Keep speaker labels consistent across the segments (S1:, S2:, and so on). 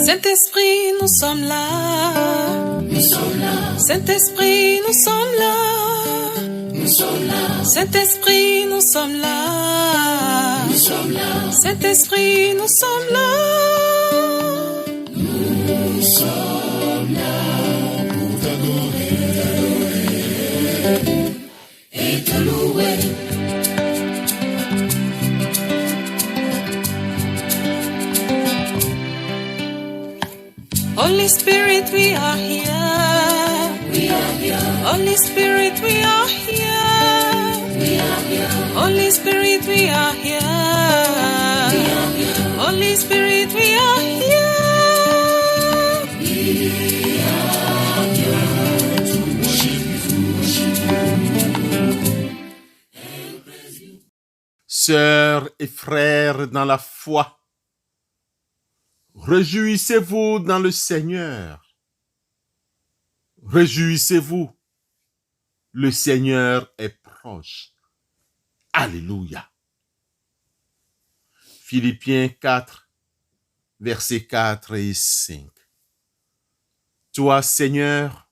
S1: Saint-Esprit, nous sommes là.
S2: Nous sommes là.
S1: Saint-Esprit, nous sommes là.
S2: Nous sommes là.
S1: Saint-Esprit, nous sommes là.
S2: Nous sommes là.
S1: Saint-Esprit, nous sommes là.
S2: Nous sommes là pour t'adorer et te louer.
S1: Holy Spirit, we are here.
S2: We are here.
S1: Holy Spirit, we are here.
S2: We are here.
S1: Holy Spirit, we are here.
S2: We are here.
S1: Holy Spirit, we are here.
S2: We are here to worship you.
S3: Sœurs et frères dans la foi, réjouissez-vous dans le Seigneur. Réjouissez-vous. Le Seigneur est proche. Alléluia. Philippiens 4, versets 4 et 5. Toi, Seigneur,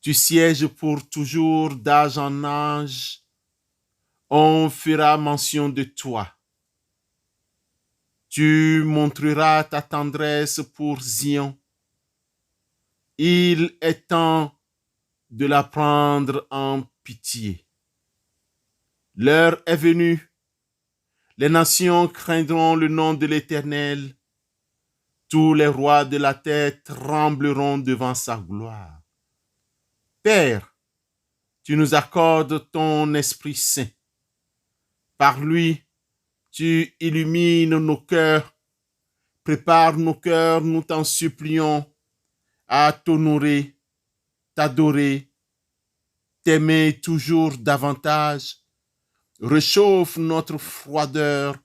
S3: tu sièges pour toujours d'âge en âge. On fera mention de toi. Tu montreras ta tendresse pour Zion. Il est temps de la prendre en pitié. L'heure est venue. Les nations craindront le nom de l'Éternel. Tous les rois de la terre trembleront devant sa gloire. Père, tu nous accordes ton Esprit Saint. Par lui, tu illumines nos cœurs. Prépare nos cœurs, nous t'en supplions, à t'honorer, t'adorer, t'aimer toujours davantage. Réchauffe notre froideur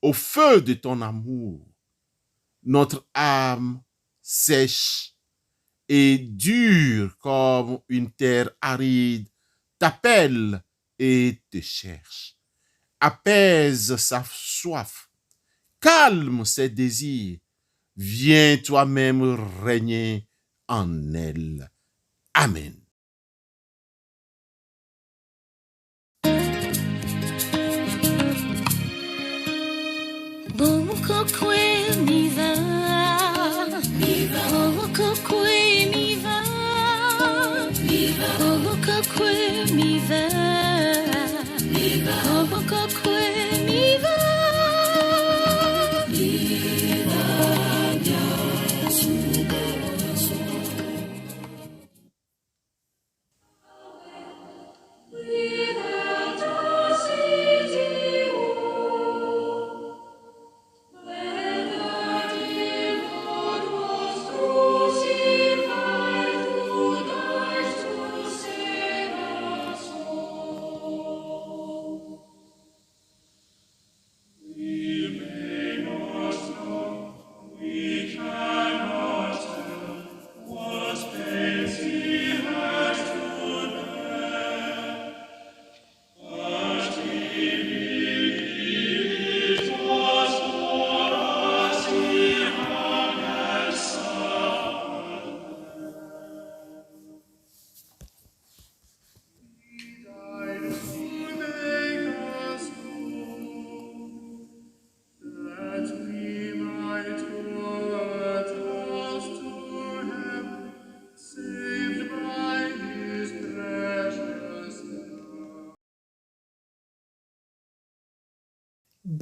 S3: au feu de ton amour. Notre âme sèche et dure comme une terre aride t'appelle et te cherche. Apaise sa soif, calme ses désirs. Viens toi-même régner en elle. Amen.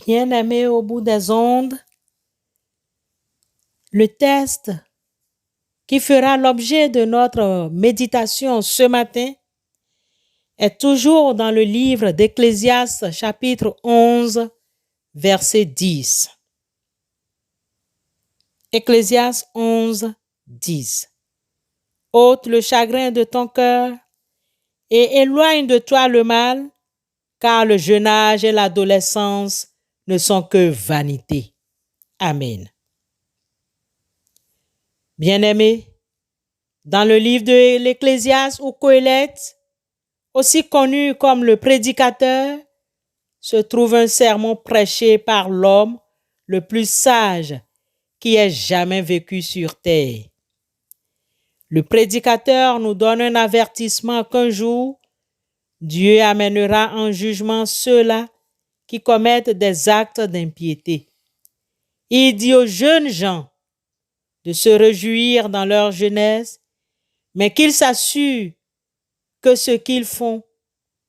S4: Bien-aimés au bout des ondes, le test qui fera l'objet de notre méditation ce matin est toujours dans le livre d'Ecclésiaste, chapitre 11, verset 10. Ecclésiaste 11, 10. Ôte le chagrin de ton cœur et éloigne de toi le mal, car le jeune âge et l'adolescence ne sont que vanité. Amen. Bien-aimés, dans le livre de l'Ecclésiaste ou Qoélette, aussi connu comme le prédicateur, se trouve un sermon prêché par l'homme le plus sage qui ait jamais vécu sur terre. Le prédicateur nous donne un avertissement qu'un jour, Dieu amènera en jugement ceux-là qui commettent des actes d'impiété. Il dit aux jeunes gens de se réjouir dans leur jeunesse, mais qu'ils s'assurent que ce qu'ils font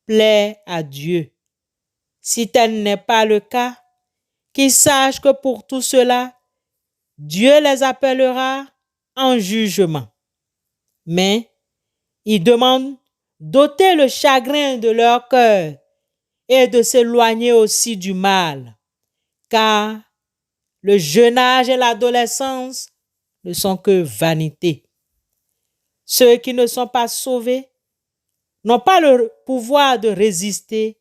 S4: plaît à Dieu. Si tel n'est pas le cas, qu'ils sachent que pour tout cela, Dieu les appellera en jugement. Mais il demande d'ôter le chagrin de leur cœur et de s'éloigner aussi du mal, car le jeune âge et l'adolescence ne sont que vanité. Ceux qui ne sont pas sauvés n'ont pas le pouvoir de résister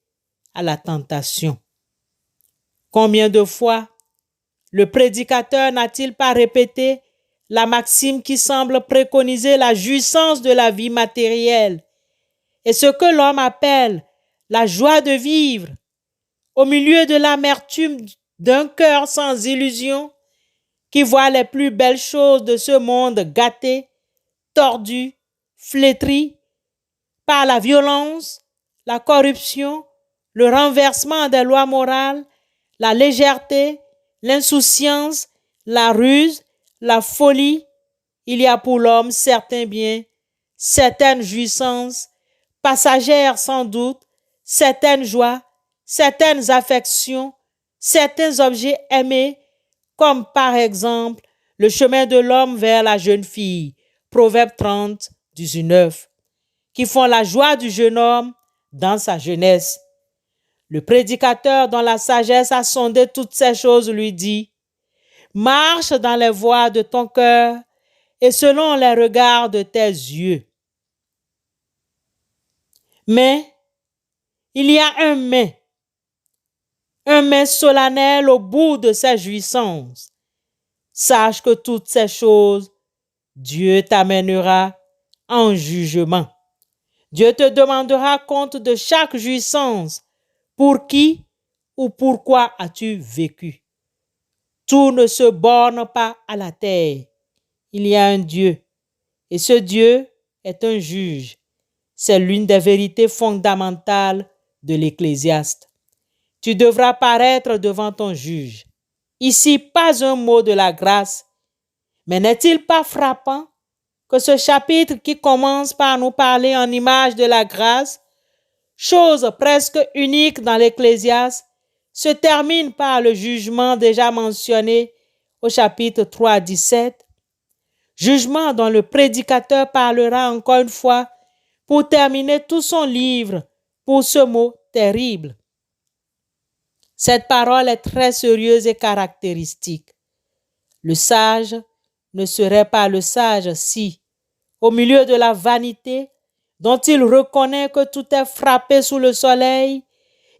S4: à la tentation. Combien de fois le prédicateur n'a-t-il pas répété la maxime qui semble préconiser la jouissance de la vie matérielle et ce que l'homme appelle la joie de vivre au milieu de l'amertume d'un cœur sans illusion qui voit les plus belles choses de ce monde gâtées, tordues, flétries par la violence, la corruption, le renversement des lois morales, la légèreté, l'insouciance, la ruse, la folie. Il y a pour l'homme certains biens, certaines jouissances, passagères sans doute, certaines joies, certaines affections, certains objets aimés, comme par exemple le chemin de l'homme vers la jeune fille, Proverbe 30, 19, qui font la joie du jeune homme dans sa jeunesse. Le prédicateur dont la sagesse a sondé toutes ces choses lui dit: marche dans les voies de ton cœur et selon les regards de tes yeux. Mais il y a un mais solennel au bout de ces jouissances. Sache que toutes ces choses, Dieu t'amènera en jugement. Dieu te demandera compte de chaque jouissance. Pour qui ou pourquoi as-tu vécu? Tout ne se borne pas à la terre. Il y a un Dieu, et ce Dieu est un juge. C'est l'une des vérités fondamentales de l'Ecclésiaste. Tu devras paraître devant ton juge. Ici, pas un mot de la grâce. Mais n'est-il pas frappant que ce chapitre qui commence par nous parler en image de la grâce, chose presque unique dans l'Ecclésiaste, se termine par le jugement déjà mentionné au chapitre 3, 17. Jugement dont le prédicateur parlera encore une fois pour terminer tout son livre pour ce mot terrible. Cette parole est très sérieuse et caractéristique. Le sage ne serait pas le sage si, au milieu de la vanité dont il reconnaît que tout est frappé sous le soleil,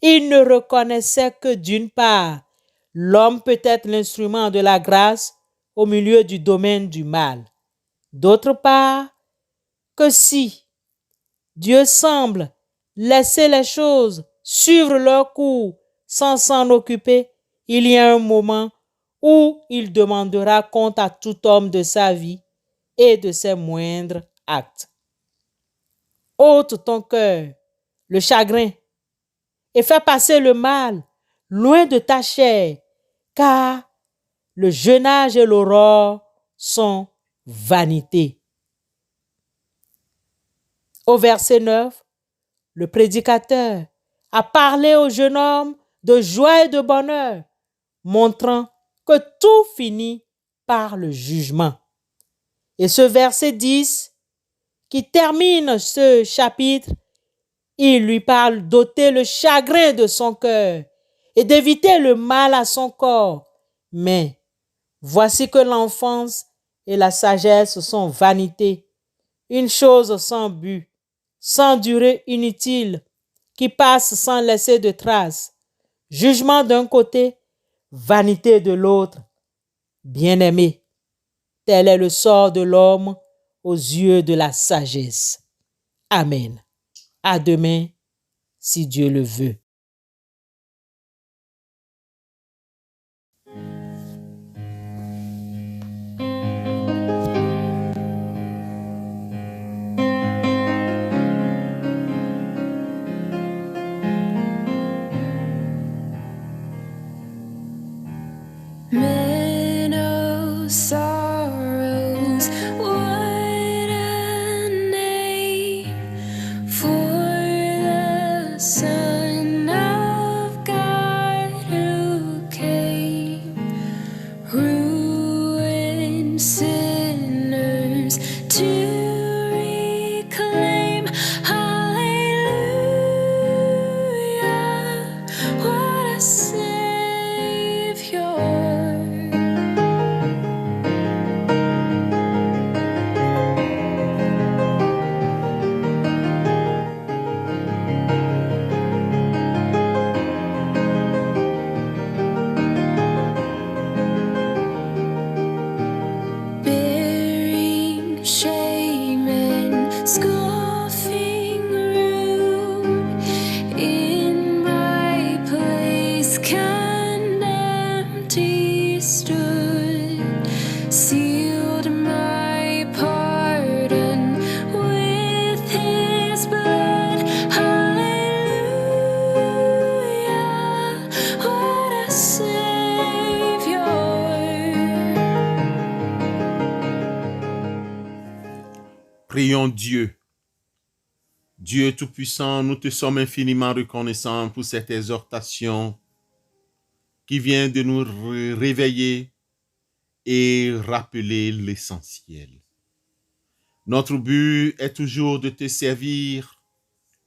S4: il ne reconnaissait que d'une part, l'homme peut être l'instrument de la grâce au milieu du domaine du mal. D'autre part, que si Dieu semble laisser les choses suivre leur cours sans s'en occuper, il y a un moment où il demandera compte à tout homme de sa vie et de ses moindres actes. Ôte ton cœur, le chagrin, et fais passer le mal loin de ta chair, car le jeune âge et l'aurore sont vanité. Au verset 9, le prédicateur a parlé au jeune homme de joie et de bonheur, montrant que tout finit par le jugement. Et ce verset 10, qui termine ce chapitre, il lui parle d'ôter le chagrin de son cœur et d'éviter le mal à son corps. Mais voici que l'enfance et la sagesse sont vanité, une chose sans but, sans durée inutile, qui passe sans laisser de traces. Jugement d'un côté, vanité de l'autre. Bien-aimé, Tel est le sort de l'homme aux yeux de la sagesse. Amen. À demain, si Dieu le veut.
S2: Many sorrows, what a name for the Son of God who came, ruined sinners to reclaim. Hallelujah, what a Savior. Bearing shame and scoffing rude, in my place condemned he stood, sealed my pardon with his blood. Hallelujah, what a Savior.
S3: Prions Dieu. Dieu Tout-Puissant, nous te sommes infiniment reconnaissants pour cette exhortation qui vient de nous réveiller et rappeler l'essentiel. Notre but est toujours de te servir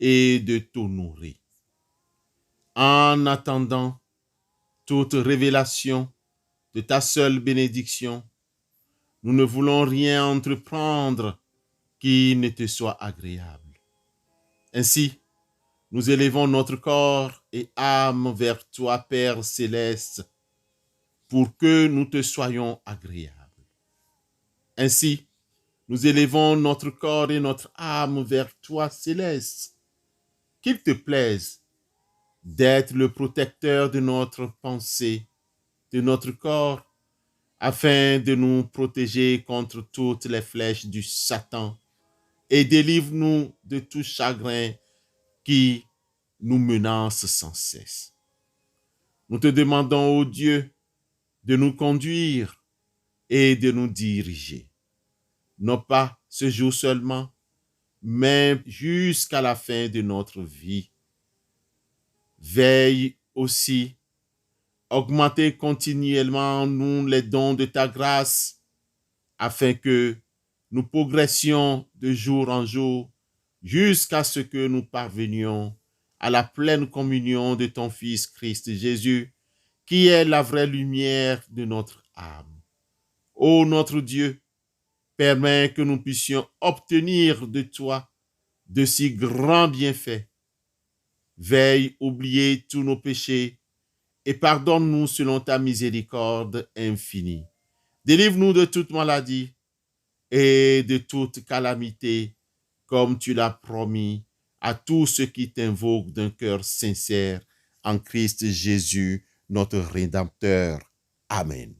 S3: et de t'honorer. En attendant toute révélation de ta seule bénédiction, nous ne voulons rien entreprendre qui ne te soit agréable. Ainsi, nous élevons notre corps et âme vers toi, Père céleste, pour que nous te soyons agréables. Ainsi, nous élevons notre corps et notre âme vers toi, céleste. Qu'il te plaise d'être le protecteur de notre pensée, de notre corps, afin de nous protéger contre toutes les flèches du Satan et délivre-nous de tout chagrin qui nous menace sans cesse. Nous te demandons, ô Dieu, de nous conduire et de nous diriger, non pas ce jour seulement, mais jusqu'à la fin de notre vie. Veille aussi, augmenter continuellement en nous les dons de ta grâce, afin que nous progressions de jour en jour jusqu'à ce que nous parvenions à la pleine communion de ton Fils Christ Jésus, qui est la vraie lumière de notre âme. Ô notre Dieu, permets que nous puissions obtenir de toi de si grands bienfaits. Veille, oublier tous nos péchés et pardonne-nous selon ta miséricorde infinie. Délivre-nous de toute maladie et de toute calamité, comme tu l'as promis à tous ceux qui t'invoquent d'un cœur sincère en Christ Jésus, notre Rédempteur. Amen.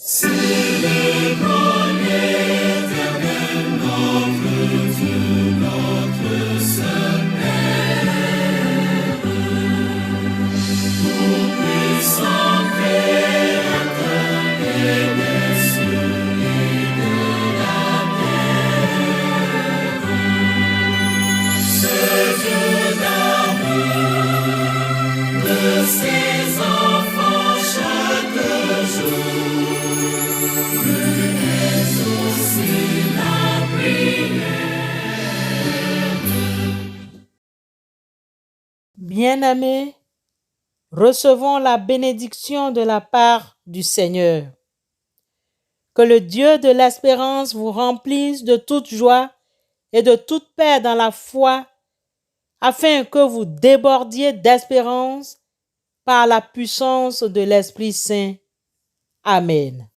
S2: Célébrons
S4: Bien-aimés, recevons la bénédiction de la part du Seigneur. Que le Dieu de l'espérance vous remplisse de toute joie et de toute paix dans la foi, afin que vous débordiez d'espérance par la puissance de l'Esprit Saint. Amen.